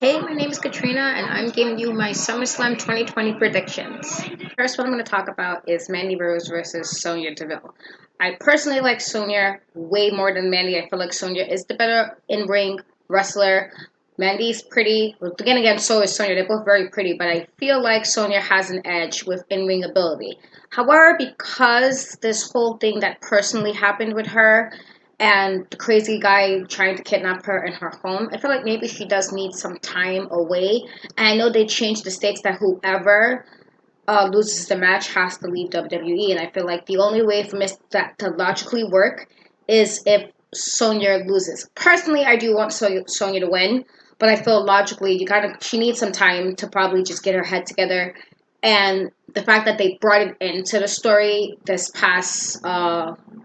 Hey, my name is Katrina, and I'm giving you my SummerSlam 2020 predictions. First, what I'm going to talk about is Mandy Rose versus Sonya Deville. I personally like Sonya way more than Mandy. I feel like Sonya is the better in-ring wrestler. Mandy's pretty. Well, again, so is Sonya. They're both very pretty, but I feel like Sonya has an edge with in-ring ability. However, because this whole thing that personally happened with her and the crazy guy trying to kidnap her in her home, I feel like maybe she does need some time away. And I know they changed the stakes that whoever loses the match has to leave WWE, and I feel like the only way for that to logically work is if Sonya loses. Personally, I do want Sonya to win, but I feel logically she needs some time to probably just get her head together. And the fact that they brought it into the story this past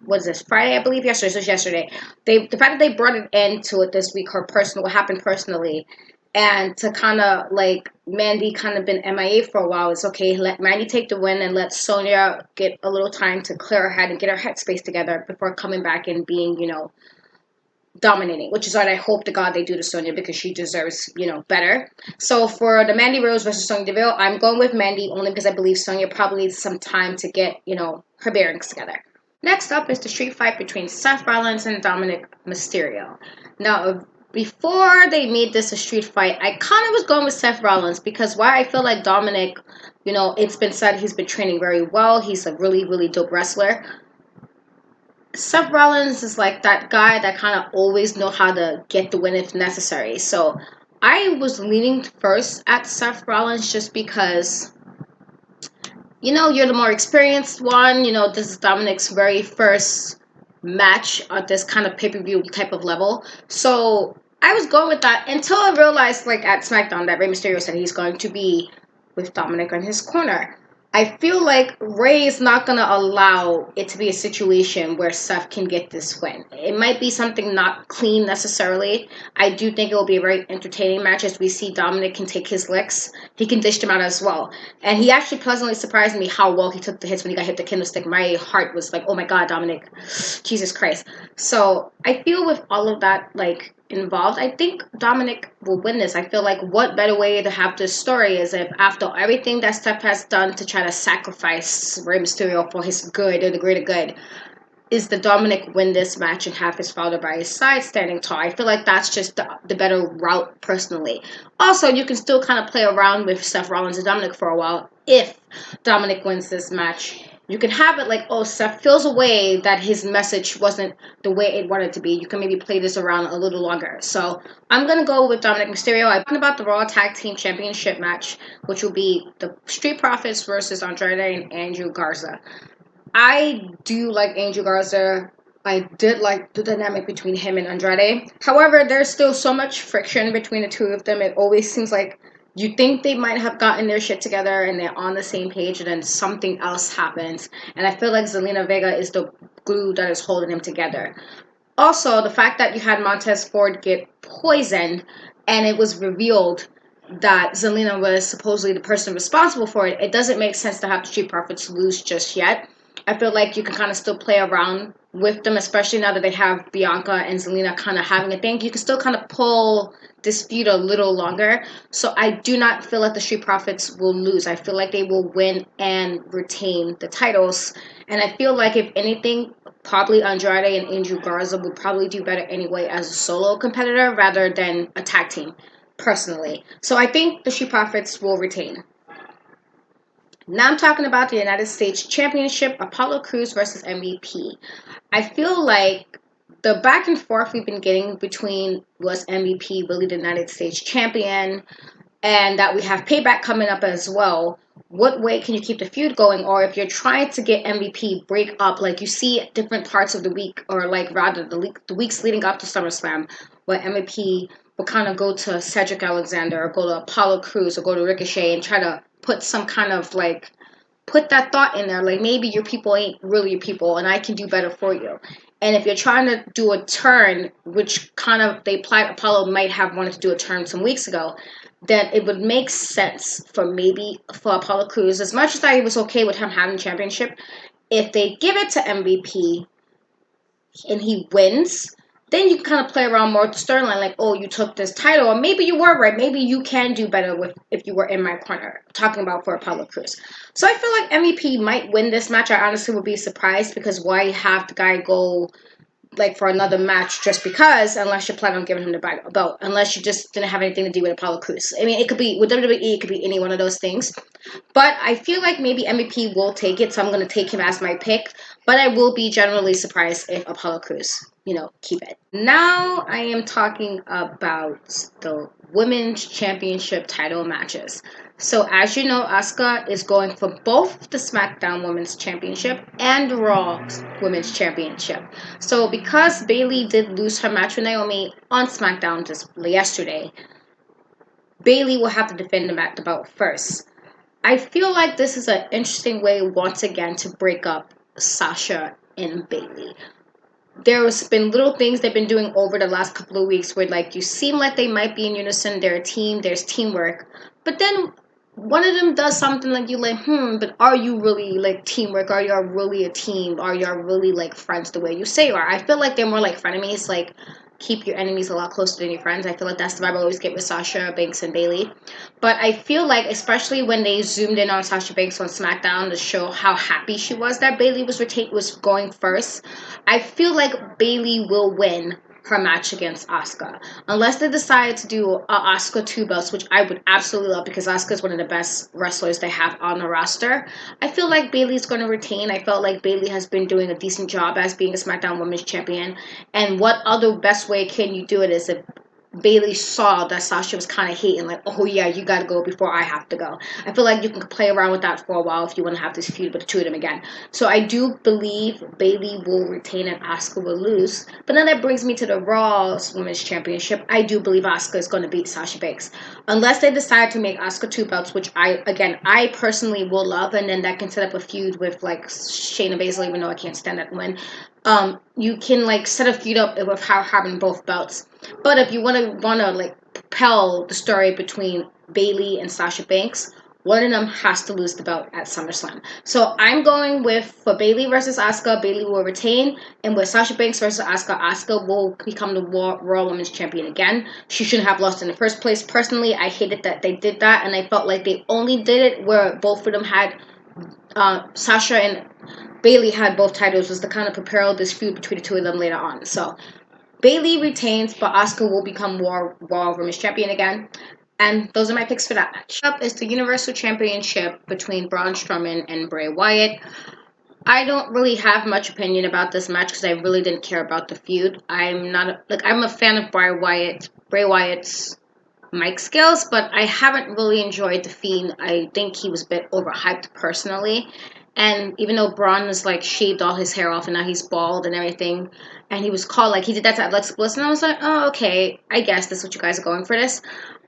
what is this, Friday, I believe, yesterday. So it's yesterday. The fact that they brought it into it this week, what happened personally, and to kind of like Mandy kind of been MIA for a while. It's okay. Let Mandy take the win and let Sonya get a little time to clear her head and get her headspace together before coming back and being, dominating, which is what I hope to God they do to Sonya because she deserves, better. So for the Mandy Rose versus Sonya Deville, I'm going with Mandy only because I believe Sonya probably needs some time to get, her bearings together. Next up is the street fight between Seth Rollins and Dominic Mysterio. Now, before they made this a street fight, I kind of was going with Seth Rollins because why I feel like Dominic, it's been said he's been training very well. He's a really, really dope wrestler. Seth Rollins is like that guy that kind of always know how to get the win if necessary. So I was leaning first at Seth Rollins just because, you're the more experienced one. This is Dominic's very first match at this kind of pay-per-view type of level. So I was going with that until I realized, like at SmackDown, that Rey Mysterio said he's going to be with Dominic on his corner. I feel like Ray is not going to allow it to be a situation where Seth can get this win. It might be something not clean necessarily. I do think it will be a very entertaining match as we see Dominic can take his licks. He can dish them out as well. And he actually pleasantly surprised me how well he took the hits when he got hit the candlestick. My heart was like, oh my God, Dominic. Jesus Christ. So I feel with all of that, like, involved, I think Dominic will win this. I feel like what better way to have this story is if after everything that Steph has done to try to sacrifice Rey Mysterio for his good or the greater good, is the Dominic win this match and have his father by his side standing tall. I feel like that's just the better route personally. Also, you can still kind of play around with Seth Rollins and Dominic for a while if Dominic wins this match. You can have it like, oh, Seth feels a way that his message wasn't the way it wanted to be. You can maybe play this around a little longer. So I'm going to go with Dominic Mysterio. I'm talking about the Raw Tag Team Championship match, which will be the Street Profits versus Andrade and Andrew Garza. I do like Angel Garza. I did like the dynamic between him and Andrade. However, there's still so much friction between the two of them. It always seems like you think they might have gotten their shit together and they're on the same page, and then something else happens. And I feel like Zelina Vega is the glue that is holding them together. Also, the fact that you had Montez Ford get poisoned and it was revealed that Zelina was supposedly the person responsible for it, it doesn't make sense to have the Street Profits lose just yet. I feel like you can kind of still play around with them, especially now that they have Bianca and Zelina kind of having a thing. You can still kind of pull this feud a little longer. So I do not feel like the Street Profits will lose. I feel like they will win and retain the titles. And I feel like if anything, probably Andrade and Angel Garza would probably do better anyway as a solo competitor rather than a tag team, personally. So I think the Street Profits will retain. Now I'm talking about the United States Championship, Apollo Crews versus MVP. I feel like the back and forth we've been getting between was MVP really the United States champion, and that we have payback coming up as well. What way can you keep the feud going? Or if you're trying to get MVP break up, like you see different parts of the week, or like rather the weeks leading up to SummerSlam, where MVP will kind of go to Cedric Alexander or go to Apollo Crews or go to Ricochet and try to put some kind of like put that thought in there, like maybe your people ain't really your people and I can do better for you. And if you're trying to do a turn, which kind of they implied Apollo might have wanted to do a turn some weeks ago, then it would make sense for Apollo Crews, as much as I was okay with him having the championship, if they give it to MVP and he wins, then you can kind of play around more with the storyline, like, oh, you took this title, or maybe you were right. Maybe you can do better with if you were in my corner. Talking about for Apollo Crews. So I feel like MVP might win this match. I honestly would be surprised because why have the guy go like for another match just because, unless you plan on giving him the belt, unless you just didn't have anything to do with Apollo Crews. I mean, it could be with WWE, it could be any one of those things. But I feel like maybe MVP will take it, so I'm going to take him as my pick. But I will be generally surprised if Apollo Crews, keep it. Now I am talking about the Women's Championship title matches. So as you know, Asuka is going for both the SmackDown Women's Championship and the Raw Women's Championship. So because Bayley did lose her match with Naomi on SmackDown just yesterday, Bayley will have to defend the belt first. I feel like this is an interesting way once again to break up Sasha and Bayley. There's been little things they've been doing over the last couple of weeks where like you seem like they might be in unison, they're a team, there's teamwork, but then one of them does something like you like, but are you really like teamwork? Are y'all really a team? Are y'all really like friends the way you say you are? I feel like they're more like frenemies, like keep your enemies a lot closer than your friends. I feel like that's the vibe I always get with Sasha Banks and Bayley. But I feel like, especially when they zoomed in on Sasha Banks on SmackDown to show how happy she was that Bayley was going first, I feel like Bayley will win her match against Asuka. Unless they decide to do Asuka 2 belts, which I would absolutely love because Asuka is one of the best wrestlers they have on the roster. I feel like Bayley's going to retain. I felt like Bayley has been doing a decent job as being a SmackDown Women's Champion. And what other best way can you do it is if Bayley saw that Sasha was kind of hating, like, oh yeah, you gotta go before I have to go. I feel like you can play around with that for a while if you want to have this feud with the two of them again. So I do believe Bayley will retain and Asuka will lose. But then that brings me to the Raw Women's Championship. I do believe Asuka is going to beat Sasha Banks. Unless they decide to make Asuka 2 belts, which I personally will love, and then that can set up a feud with like Shayna Baszler, even though I can't stand that win. You can like set a feud up with having both belts. But if you wanna like propel the story between Bayley and Sasha Banks, one of them has to lose the belt at SummerSlam. So I'm going for Bayley versus Asuka. Bayley will retain, and with Sasha Banks versus Asuka, Asuka will become the Raw Women's Champion again. She shouldn't have lost in the first place. Personally, I hated that they did that, and I felt like they only did it where both of them had Sasha and Bayley had both titles, was to kind of propel this feud between the two of them later on. So Bayley retains, but Asuka will become Raw Women's Champion again. And those are my picks for that match. Up is the Universal Championship between Braun Strowman and Bray Wyatt. I don't really have much opinion about this match because I really didn't care about the feud. I'm a fan of Bray Wyatt's mic skills, but I haven't really enjoyed The Fiend. I think he was a bit overhyped personally. And even though Braun has like shaved all his hair off and now he's bald and everything, and he was called like he did that to Alexa Bliss, and I was like, oh okay, I guess that's what you guys are going for this.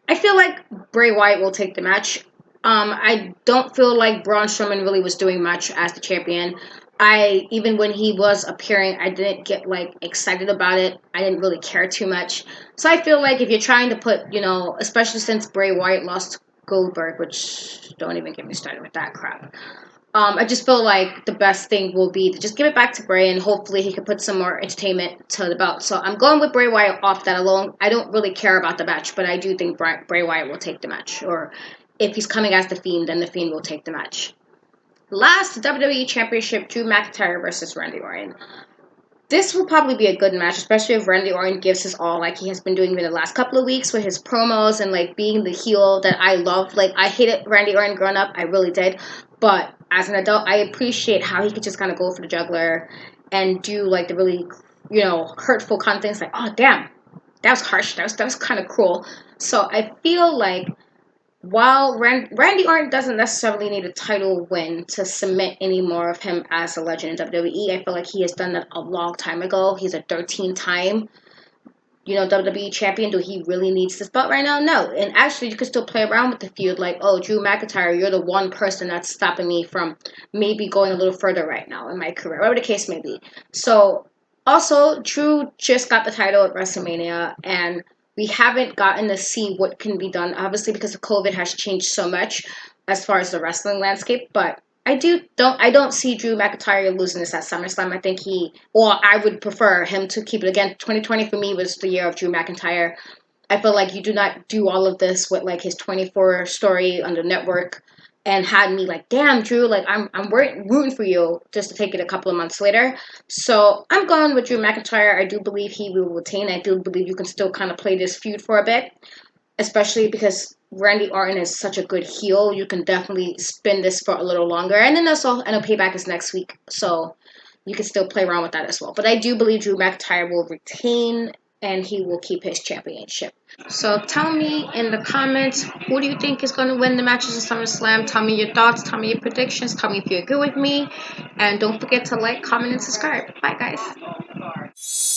I feel like Bray Wyatt will take the match. I don't feel like Braun Strowman really was doing much as the champion. Even when he was appearing, I didn't get like excited about it. I didn't really care too much. So I feel like if you're trying to put, especially since Bray Wyatt lost Goldberg, which don't even get me started with that crap. I just feel like the best thing will be to just give it back to Bray, and hopefully he can put some more entertainment to the belt. So I'm going with Bray Wyatt off that alone. I don't really care about the match, but I do think Bray Wyatt will take the match. Or if he's coming as The Fiend, then The Fiend will take the match. Last, WWE Championship, Drew McIntyre versus Randy Orton. This will probably be a good match, especially if Randy Orton gives his all like he has been doing in the last couple of weeks with his promos and like being the heel that I love. Like I hated Randy Orton growing up, I really did. But as an adult, I appreciate how he could just kind of go for the juggler and do like the really, hurtful kind of things. Like, oh damn, that was harsh. That was kind of cruel. So I feel like while Randy Orton doesn't necessarily need a title win to cement any more of him as a legend in WWE, I feel like he has done that a long time ago. He's a 13-time, WWE champion. Do he really needs this belt right now? No. And actually, you could still play around with the feud. Like, oh, Drew McIntyre, you're the one person that's stopping me from maybe going a little further right now in my career, whatever the case may be. So, also, Drew just got the title at WrestleMania, and we haven't gotten to see what can be done, obviously, because of COVID has changed so much as far as the wrestling landscape. But I don't see Drew McIntyre losing this at SummerSlam. I think I would prefer him to keep it again. 2020 for me was the year of Drew McIntyre. I feel like you do not do all of this with like his 24 story on the network and had me like, damn, Drew, like I'm rooting for you just to take it a couple of months later. So I'm going with Drew McIntyre. I do believe he will retain. I do believe you can still kind of play this feud for a bit, especially because Randy Orton is such a good heel. You can definitely spin this for a little longer. And then also, I know Payback is next week, so you can still play around with that as well. But I do believe Drew McIntyre will retain and he will keep his championship. So tell me in the comments, who do you think is going to win the matches of SummerSlam? Tell me your thoughts, tell me your predictions, tell me if you agree with me. And don't forget to like, comment, and subscribe. Bye, guys.